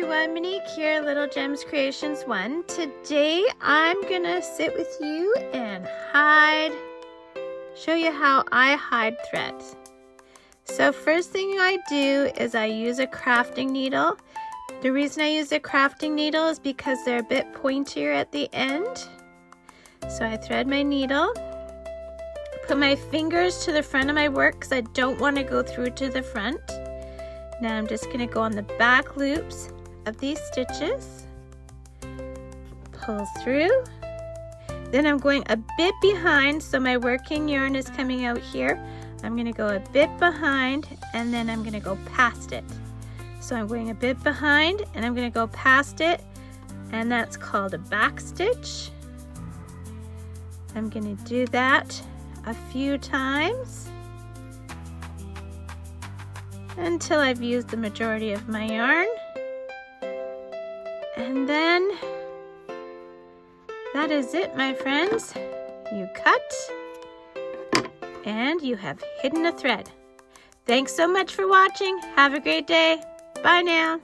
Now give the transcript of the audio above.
everyone, Monique here, Little Gems Creations 1. Today I'm gonna sit with you and show you how I hide threads. So first thing I do is I use a crafting needle. The reason I use a crafting needle is because they're a bit pointier at the end. So I thread my needle, put my fingers to the front of my work because I don't want to go through to the front. Now I'm just going to go on the back loops of these stitches, pull through, then I'm going a bit behind, so my working yarn is coming out here. I'm going to go a bit behind and then I'm going to go past it. So I'm going a bit behind and I'm going to go past it, and that's called a back stitch. I'm going to do that a few times until I've used the majority of my yarn, and then that is it, my friends. You cut and you have hidden a thread. Thanks so much for watching. Have a great day. Bye now.